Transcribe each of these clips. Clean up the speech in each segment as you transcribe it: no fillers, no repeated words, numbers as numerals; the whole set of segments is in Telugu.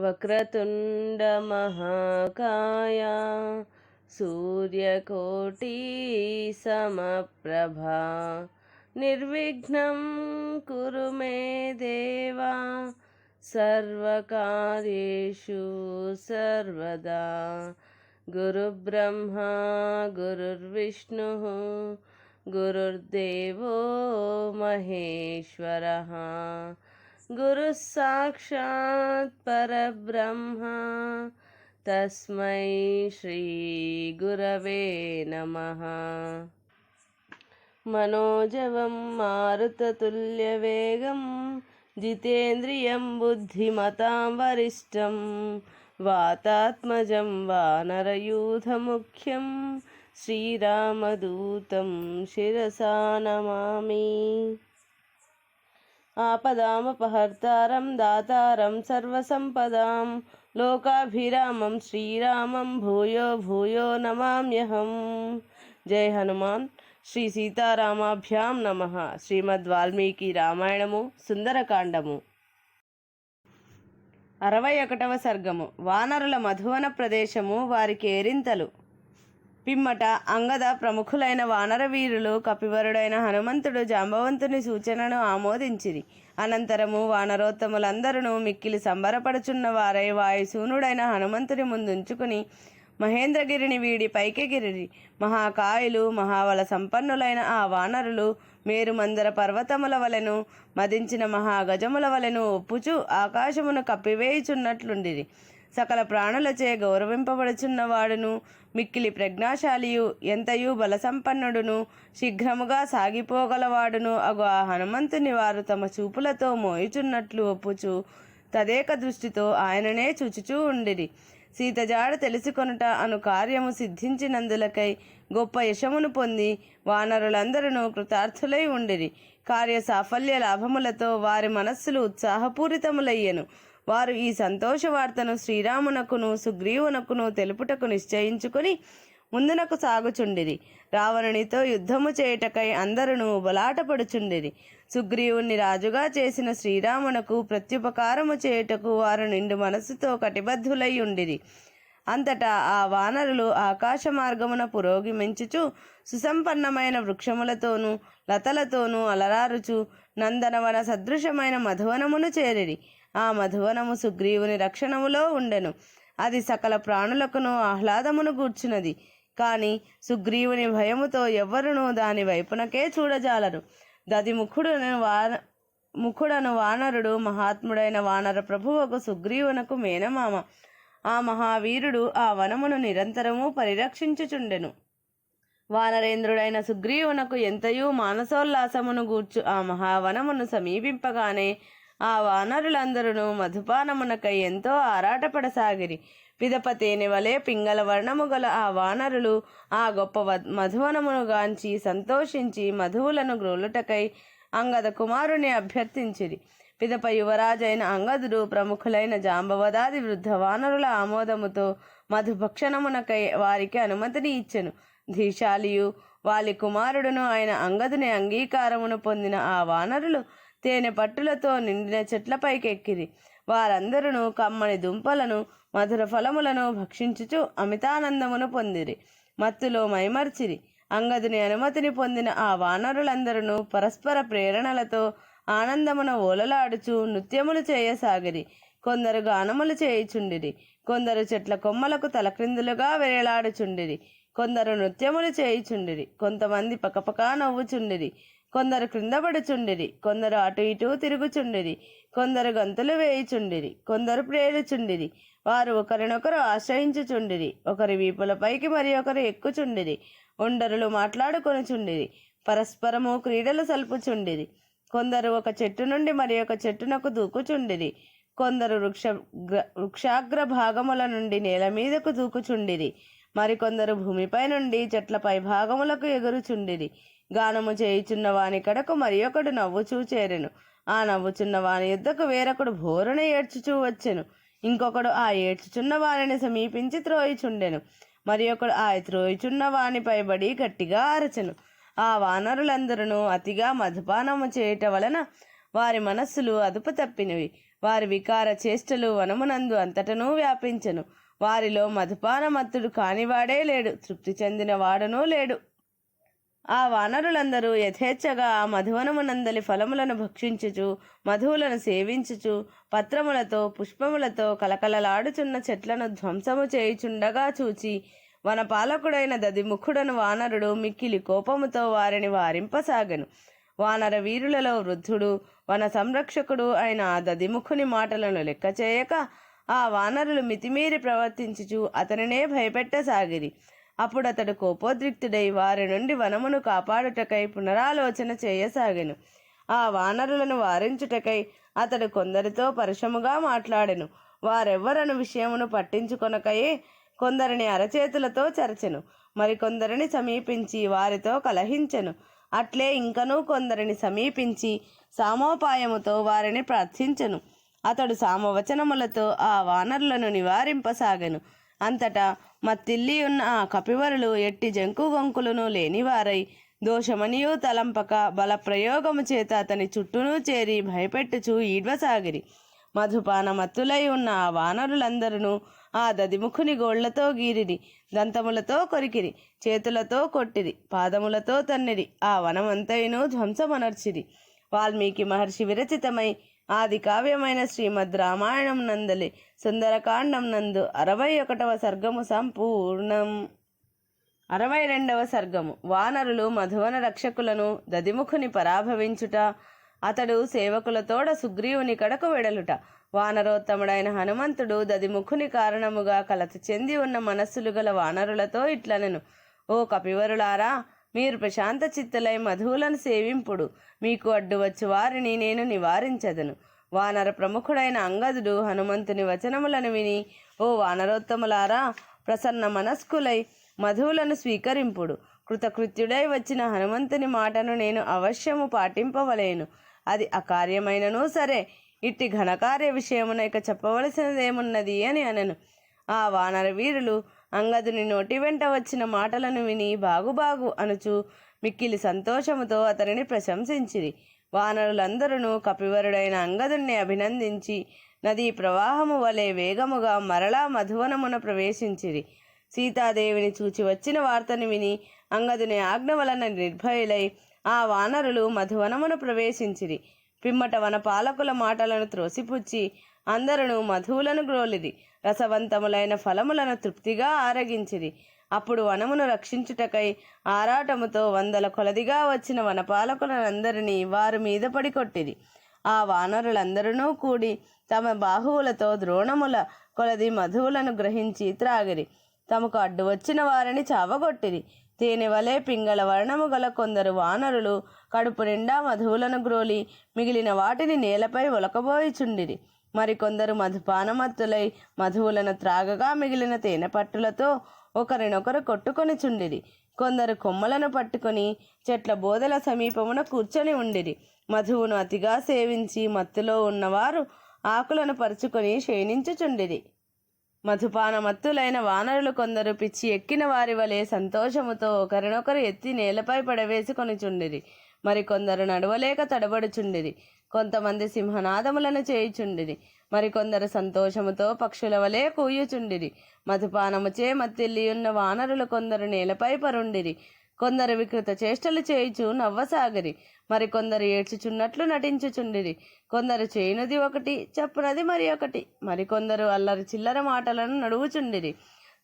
వక్రతుండ మహాకాయ సూర్యకోటి సమప్రభా నిర్విఘ్నం కురు మే దేవా సర్వకార్యేషు సర్వదా. గురుబ్రహ్మా గురుర్విష్ణుః గురుర్దేవో మహేశ్వరః గురుః సాక్షాత్ పరబ్రహ్మ తస్మై శ్రీ గురవే నమః. మనోజవం మారుతతుల్యవేగం జితేంద్రియం బుద్ధిమతాం వరిష్టం వాతాత్మజం వానరయూథముఖ్యం శ్రీరామదూతం శిరసా నమామి. ఆపదామపహర్తారం దాతారం సర్వసంపదాం లోకాభిరామం శ్రీరామం భూయో భూయో నమామ్యహం. జై హనుమాన్. శ్రీ సీతారామాభ్యాం నమః. శ్రీమద్ వాల్మీకి రామాయణము సుందరకాండము 61వ సర్గము. వానరుల మధువన ప్రదేశము, వారి కేరింతలు. పిమ్మట అంగద ప్రముఖులైన వానర వీరులు కపివరుడైన హనుమంతుడు జాంబవంతుని సూచనను ఆమోదించిరి. అనంతరము వానరోత్తములందరూ మిక్కిలి సంబరపడుచున్న వారై వాయుసూనుడైన హనుమంతుని ముందుంచుకుని మహేంద్రగిరిని వీడి పైకెగిరిరి. మహాకాయులు మహాబల సంపన్నులైన ఆ వానరులు మేరుమందర పర్వతముల వలెను మదించిన మహాగజముల వలెను ఒప్పుచు ఆకాశమును కప్పివేయుచున్నట్లుండిరి. సకల ప్రాణులచే గౌరవింపబడుచున్నవాడును మిక్కిలి ప్రజ్ఞాశాలియు ఎంతయు బలసంపన్నుడును శీఘ్రముగా సాగిపోగలవాడును అగు ఆ హనుమంతుని వారు తమ చూపులతో మోయుచున్నట్లు ఒప్పుచు తదేక దృష్టితో ఆయననే చూచుచూ ఉండిరి. సీతజాడ తెలుసుకొనుట అను కార్యము సిద్ధించినందులకై గొప్ప యశమును పొంది వానరులందరూ కృతార్థులై ఉండిరి. కార్య సాఫల్య లాభములతో వారి మనస్సులు ఉత్సాహపూరితములయ్యెను. వారు ఈ సంతోష వార్తను శ్రీరామునకును సుగ్రీవునకును తెలుపుటకు నిశ్చయించుకుని ముందునకు సాగుచుండిరి. రావణునితో యుద్ధము చేయుటకై అందరూ బలాటపడుచుండిరి. సుగ్రీవుని రాజుగా చేసిన శ్రీరామునకు ప్రత్యుపకారము చేయుటకు వారు నిండు మనస్సుతో కటిబద్ధులై ఉండిరి. అంతటా ఆ వానరులు ఆకాశ మార్గమున పురోగమించుచు సుసంపన్నమైన వృక్షములతోనూ లతలతోనూ అలరారుచు నందనవన సదృశమైన మధువనమును చేరిరి. ఆ మధువనము సుగ్రీవుని రక్షణములో ఉండెను. అది సకల ప్రాణులకును ఆహ్లాదమును గూర్చున్నది. కాని సుగ్రీవుని భయముతో ఎవ్వరునూ దాని వైపునకే చూడజాలరు. ముఖుడను వానరుడు మహాత్ముడైన వానర ప్రభువుకు సుగ్రీవునకు మేనమామ. ఆ మహావీరుడు ఆ వనమును నిరంతరము పరిరక్షించుచుండెను. వానరేంద్రుడైన సుగ్రీవునకు ఎంతయూ మానసోల్లాసమును గూర్చు ఆ మహావనమును సమీపింపగానే ఆ వానరులందరూ మధుపానమునకై ఎంతో ఆరాటపడసాగిరి. పిదపతేని వలె పింగళ వర్ణము గల ఆ వానరులు ఆ గొప్ప మధువనమును గాంచి సంతోషించి మధువులను గ్రోలుటకై అంగద కుమారుని అభ్యర్థించిరి. పిదప యువరాజైన అంగదుడు ప్రముఖులైన జాంబవదాది వృద్ధ వానరుల ఆమోదముతో మధుభక్షణమునకై వారికి అనుమతిని ఇచ్చెను. ధీశాలియు వాలి కుమారుడును ఆయన అంగదుని అంగీకారమును పొందిన ఆ వానరులు తేనె పట్టులతో నిండిన చెట్లపైకెక్కిరి. వారందరూ కమ్మని దుంపలను మధుర ఫలములను భక్షించుచు అమితానందమును పొందిరి. మత్తులో మైమర్చిరి. అంగదుని అనుమతిని పొందిన ఆ వానరులందరూ పరస్పర ప్రేరణలతో ఆనందమున ఓలలాడుచు నృత్యములు చేయసాగిరి. కొందరు గానములు చేయుచుండిరి. కొందరు చెట్ల కొమ్మలకు తలక్రిందులుగా వేలాడుచుండిరి. కొందరు నృత్యములు చేయుచుండిరి. కొంతమంది పకపకా నవ్వుచుండిరి. కొందరు క్రిందపడుచుండిరి. కొందరు అటు ఇటు తిరుగుచుండిరి. కొందరు గంతులు వేయుచుండిరి. కొందరు ప్రేరుచుండిరి. వారు ఒకరినొకరు ఆశ్రయించుచుండిరి. ఒకరి వీపులపైకి మరి ఒకరు ఎక్కుచుండిరి. ఒండరులు మాట్లాడుకొనుచుండిరి. పరస్పరము క్రీడలు సల్పుచుండిరి. కొందరు ఒక చెట్టు నుండి మరి ఒక చెట్టునకు దూకుచుండిరి. కొందరు వృక్షాగ్ర భాగముల నుండి నేల మీదకు దూకుచుండిరి. మరికొందరు భూమిపై నుండి చెట్లపై భాగములకు ఎగురుచుండిరి. గానము చేయుచున్న వాని కడకు మరి ఒకడు నవ్వుచూ చేరెను. ఆ నవ్వుచున్న వాని యుద్ధకు వేరొకడు భోరున ఏడ్చుచూ వచ్చెను. ఇంకొకడు ఆ ఏడ్చుచున్న వానిని సమీపించి త్రోయిచుండెను. మరి ఒకడు ఆ త్రోయిచున్న వానిపై బడి గట్టిగా అరచెను. ఆ వానరులందరూ అతిగా మధుపానము చేయుట వలన వారి మనస్సులు అదుపు తప్పినవి. వారి వికార చేష్టలు వనమునందు అంతటనూ వ్యాపించెను. వారిలో మధుపానమత్తుడు కానివాడే లేడు, తృప్తి చెందిన వాడనూ లేడు. ఆ వానరులందరూ యథేచ్ఛగా ఆ మధువనమునందలి ఫలములను భక్షించుచు, మధువులను సేవించుచు, పత్రములతో పుష్పములతో కలకలలాడుచున్న చెట్లను ధ్వంసము చేయుచుండగా చూచి, వనపాలకుడైన దదిముఖుడను వానరుడు మిక్కిలి కోపముతో వారిని వారింపసాగెను. వానర వీరులలో వృద్ధుడు, వన సంరక్షకుడు అయిన ఆ దదిముఖుని మాటలను లెక్క చేయక ఆ వానరులు మితిమీరి ప్రవర్తించుచు అతనినే భయపెట్టసాగిరి. అప్పుడు అతడు కోపోద్రిక్తుడై వారి నుండి వనమును కాపాడుటకై పునరాలోచన చేయసాగెను. ఆ వానరులను వారించుటకై అతడు కొందరితో పరుషముగా మాట్లాడెను. వారెవ్వరను విషయమును పట్టించుకొనకయే కొందరిని అరచేతులతో చరచెను, మరికొందరిని సమీపించి వారితో కలహించెను. అట్లే ఇంకనూ కొందరిని సమీపించి సామోపాయముతో వారిని ప్రార్థించెను. అతడు సామవచనములతో ఆ వానరులను నివారింపసాగెను. అంతటా మత్తిల్లి ఉన్న ఆ కపివరులు ఎట్టి జంకు గొంకులను లేనివారై దోషమనియూ తలంపక బల ప్రయోగము చేత అతని చుట్టూనూ చేరి భయపెట్టుచూ ఈడ్వసాగిరి. మధుపానమత్తులై ఉన్న ఆ వానరులందరూ ఆ దదిముఖుని గోళ్లతో గీరిరి, దంతములతో కొరికిరి, చేతులతో కొట్టిరి, పాదములతో తన్నిరి, ఆ వనమంతయును ధ్వంసమనర్చిరి. వాల్మీకి మహర్షి విరచితమై ఆది కావ్యమైన శ్రీమద్ రామాయణం నందలి సుందరకాండం నందు 61వ సర్గము సంపూర్ణం. 62వ సర్గము. వానరులు మధువన రక్షకులను దదిముఖుని పరాభవించుట, అతడు సేవకులతోడ సుగ్రీవుని కడకు వెడలుట. వానరోత్తముడైన హనుమంతుడు దదిముఖుని కారణముగా కలత చెంది ఉన్న మనస్సులు గల వానరులతో ఇట్లనెను: ఓ కపివరులారా, మీరు ప్రశాంత చిత్తులై మధువులను సేవింపుడు. మీకు అడ్డువచ్చు వారిని నేను నివారించదను. వానర ప్రముఖుడైన అంగదుడు హనుమంతుని వచనములను విని, ఓ వానరోత్తములారా, ప్రసన్న మనస్కులై మధువులను స్వీకరింపుడు. కృతకృత్యుడై వచ్చిన హనుమంతుని మాటను నేను అవశ్యము పాటింపవలేను. అది అకార్యమైననూ సరే, ఇట్టి ఘనకార్య విషయమున ఇక చెప్పవలసినదేమున్నది అని అనెను. ఆ వానర వీరులు అంగదుని నోటి వెంట వచ్చిన మాటలను విని బాగు అనుచు మిక్కిలి సంతోషముతో అతనిని ప్రశంసించిరి. వానరులందరూ కపివరుడైన అంగదుణ్ణి అభినందించి నదీ ప్రవాహము వలె వేగముగా మరలా మధువనమున ప్రవేశించిరి. సీతాదేవిని చూచి వచ్చిన వార్తను విని అంగదుని ఆజ్ఞ వలన నిర్భయులై ఆ వానరులు మధువనమును ప్రవేశించిరి. పిమ్మట వనపాలకుల మాటలను త్రోసిపుచ్చి అందరూ మధువులను గ్రోలిరి, రసవంతములైన ఫలములను తృప్తిగా ఆరగించిరి. అప్పుడు వనమును రక్షించుటకై ఆరాటముతో 100 కొలదిగా వచ్చిన వనపాలకులందరినీ వారి మీద పడి కొట్టిరి. ఆ వానరులందరూ కూడి తమ బాహువులతో ద్రోణముల కొలది మధువులను గ్రహించి త్రాగిరి. తమకు అడ్డు వచ్చిన వారిని చావగొట్టిరి. తేనె వలె పింగళ వర్ణము గల కొందరు వానరులు కడుపు నిండా మధువులను గ్రోలి మిగిలిన వాటిని నేలపై ఒలకబోయిచుండిరి. మరికొందరు మధుపానమత్తులై మధువులను త్రాగగా మిగిలిన తేనె పట్టులతో ఒకరినొకరు కొట్టుకొని చుండిరి. కొందరు కొమ్మలను పట్టుకొని చెట్ల బోదల సమీపమున కూర్చొని ఉండిరి. మధువును అతిగా సేవించి మత్తులో ఉన్నవారు ఆకులను పరుచుకొని క్షీణించుచుండిరి. మధుపానమత్తులైన వానరులు కొందరు పిచ్చి ఎక్కిన వారి వలె సంతోషముతో ఒకరినొకరు ఎత్తి నేలపై పడవేసుకొని చుండిరి. మరికొందరు నడవలేక తడబడుచుండిరి. కొంతమంది సింహనాదములను చేయుచుండిరి. మరికొందరు సంతోషముతో పక్షుల వలె కూయుచుండిరి. మధుపానముచే మత్తిల్లియున్న వానరులు కొందరు నేలపై పరుండిరి. కొందరు వికృత చేష్టలు చేయుచు నవ్వసాగిరి. మరికొందరు ఏడ్చుచున్నట్లు నటించుచుండిరి. కొందరు చేయునది ఒకటి, చెప్పునది మరి ఒకటి. మరికొందరు అల్లరి చిల్లర మాటలను నడువుచుండిరి.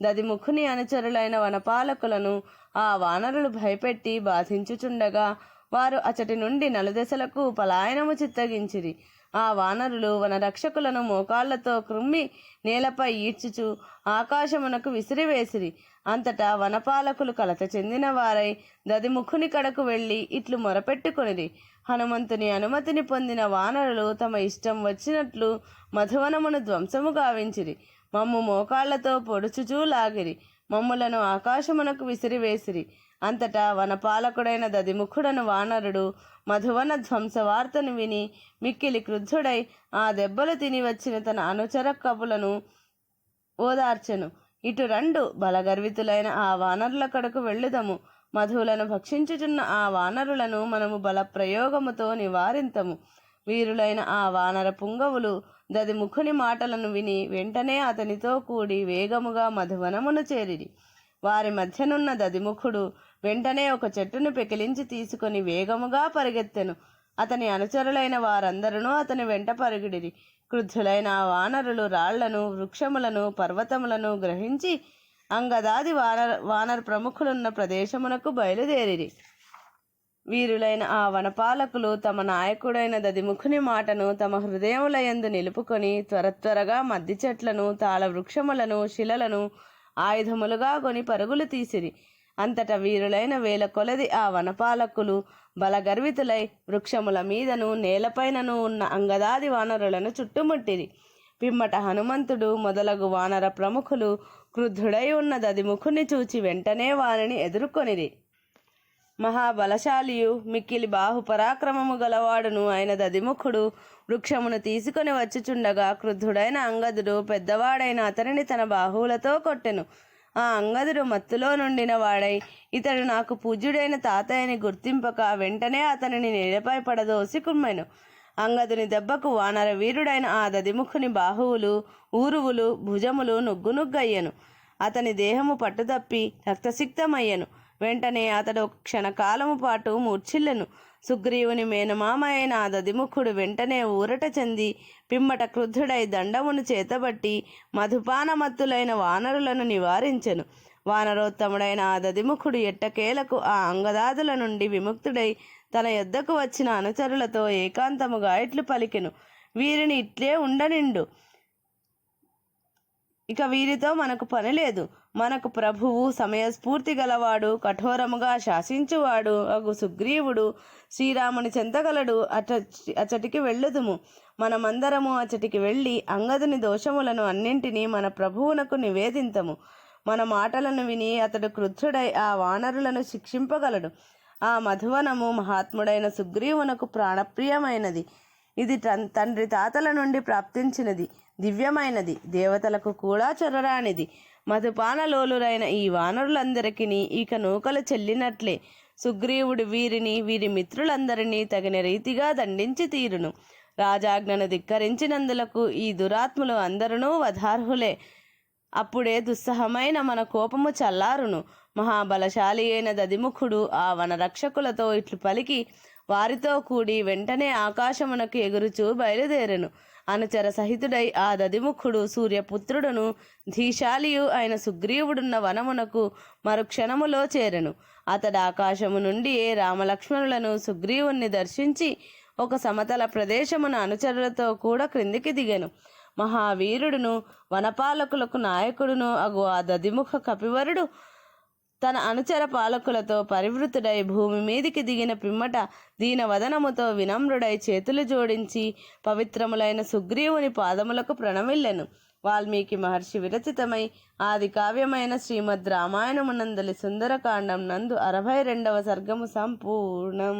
దదిముఖుని అనుచరులైన వనపాలకులను ఆ వానరులు భయపెట్టి బాధించుచుండగా వారు అచటి నుండి నలుదెసలకు పలాయనము చిత్తగించిరి. ఆ వానరులు వనరక్షకులను మోకాళ్లతో క్రుమ్మి నేలపై ఈడ్చుచు ఆకాశమునకు విసిరివేసిరి. అంతటా వనపాలకులు కలత చెందిన వారై దదిముఖుని కడకు వెళ్ళి ఇట్లు మొరపెట్టుకొనిరి: హనుమంతుని అనుమతిని పొందిన వానరులు తమ ఇష్టం వచ్చినట్లు మధువనమును ధ్వంసము గావించిరి. మమ్ము మోకాళ్లతో పొడుచుచూ లాగిరి. మమ్ములను ఆకాశమునకు విసిరివేసిరి. అంతటా వనపాలకుడైన దదిముఖుడను వానరుడు మధువన ధ్వంస వార్తను విని మిక్కిలి క్రుద్ధుడై ఆ దెబ్బలు తిని వచ్చిన తన అనుచర కపులను ఓదార్చెను. ఇటు రెండు బలగర్వితులైన ఆ వానరుల కడకు వెళ్ళుదము. మధువులను భక్షించుచున్న ఆ వానరులను మనము బల ప్రయోగముతో నివారింతము. వీరులైన ఆ వానర పుంగవులు దదిముఖుని మాటలను విని వెంటనే అతనితో కూడి వేగముగా మధువనమును చేరిరి. వారి మధ్యనున్న దదిముఖుడు వెంటనే ఒక చెట్టును పెకిలించి తీసుకొని వేగముగా పరిగెత్తెను. అతని అనుచరులైన వారందరూ అతని వెంట పరుగుడిరి. క్రుద్ధులైన ఆ వానరులు రాళ్లను, వృక్షములను, పర్వతములను గ్రహించి అంగదాది వానర ప్రముఖులున్న ప్రదేశమునకు బయలుదేరిరి. వీరులైన ఆ వనపాలకులు తమ నాయకుడైన దదిముఖుని మాటను తమ హృదయములయందు నిలుపుకొని త్వరగా మద్ది చెట్లను, తాళ వృక్షములను, శిలలను ఆయుధములుగా కొని పరుగులు తీసిరి. అంతటా వీరులైన వేల కొలది ఆ వనపాలకులు బలగర్వితులై వృక్షముల మీదను నేలపైనను ఉన్న అంగదాది వానరులను చుట్టుముట్టిరి. పిమ్మట హనుమంతుడు మొదలగు వానర ప్రముఖులు క్రుద్ధుడై ఉన్న దదిముఖుని చూచి వెంటనే వారిని ఎదుర్కొనిరి. మహాబలశాలియు మిక్కిలి బాహుపరాక్రమము గలవాడును అయిన దదిముఖుడు వృక్షమును తీసుకొని వచ్చుచుండగా క్రుద్ధుడైన అంగదుడు పెద్దవాడైన అతనిని తన బాహువులతో కొట్టెను. ఆ అంగదుడు మత్తులో నుండిన వాడై ఇతడు నాకు పూజ్యుడైన తాతయ్యని గుర్తింపక వెంటనే అతనిని నేలపై పడదోసి కుమ్మెను. అంగదుని దెబ్బకు వానర వీరుడైన ఆ దదిముఖుని బాహువులు, ఊరువులు, భుజములు నుగ్గునుగ్గయ్యను. అతని దేహము పట్టుతప్పి రక్తసిక్తమయ్యను. వెంటనే అతడు క్షణకాలము పాటు మూర్ఛిల్లెను. సుగ్రీవుని మేనమామ అయిన ఆ దదిముఖుడు వెంటనే ఊరట చెంది పిమ్మట క్రుద్ధుడై దండమును చేతబట్టి మధుపానమత్తులైన వానరులను నివారించెను. వానరోత్తముడైన ఆ దదిముఖుడు ఎట్టకేలకు ఆ అంగదాదుల నుండి విముక్తుడై తన యొద్దకు వచ్చిన అనుచరులతో ఏకాంతముగా ఇట్లు పలికెను. వీరిని ఇట్లే ఉండనిండు. ఇక వీరితో మనకు పని లేదు. మనకు ప్రభువు, సమయస్ఫూర్తి గలవాడు, కఠోరముగా శాసించువాడు అగు సుగ్రీవుడు శ్రీరాముని చెంతగలడు. అచ్చటికి వెళ్ళుదుము. మనమందరము అచ్చటికి వెళ్ళి అంగదుని దోషములను అన్నింటినీ మన ప్రభువునకు నివేదింతము. మన మాటలను విని అతడు క్రుద్ధుడై ఆ వానరులను శిక్షింపగలడు. ఆ మధువనము మహాత్ముడైన సుగ్రీవునకు ప్రాణప్రియమైనది. ఇది తండ్రి తాతల నుండి ప్రాప్తించినది, దివ్యమైనది, దేవతలకు కూడా చొరరానిది. మధుపానలోలురైన ఈ వానరులందరికీ ఇక నూకలు చెల్లినట్లే. సుగ్రీవుడు వీరిని, వీరి మిత్రులందరినీ తగిన రీతిగా దండించి తీరును. రాజాజ్ఞను ధిక్కరించినందులకు ఈ దురాత్ములు అందరూ వధార్హులే. అప్పుడే దుస్సహమైన మన కోపము చల్లారును. మహాబలశాలి అయిన దదిముఖుడు ఆ వనరక్షకులతో ఇట్లు పలికి వారితో కూడి వెంటనే ఆకాశమునకు ఎగురుచూ బయలుదేరెను. అనుచర సహితుడై ఆ దదిముఖుడు సూర్యపుత్రుడును ధీశాలియు అయిన సుగ్రీవుడున్న వనమునకు మరుక్షణములో చేరెను. అతడు ఆకాశము నుండి రామలక్ష్మణులను సుగ్రీవుణ్ణి దర్శించి ఒక సమతల ప్రదేశమున అనుచరులతో కూడా క్రిందికి దిగెను. మహావీరుడును వనపాలకులకు నాయకుడును అగు ఆ దదిముఖ కపివరుడు తన అనుచర పాలకులతో పరివృతుడై భూమి మీదికి దిగిన పిమ్మట దీనవదనముతో వినమ్రుడై చేతులు జోడించి పవిత్రములైన సుగ్రీవుని పాదములకు ప్రణమిల్లెను. వాల్మీకి మహర్షి విరచితమై ఆది కావ్యమైన శ్రీమద్ రామాయణమునందలి సుందరకాండం నందు 62వ సర్గము సంపూర్ణం.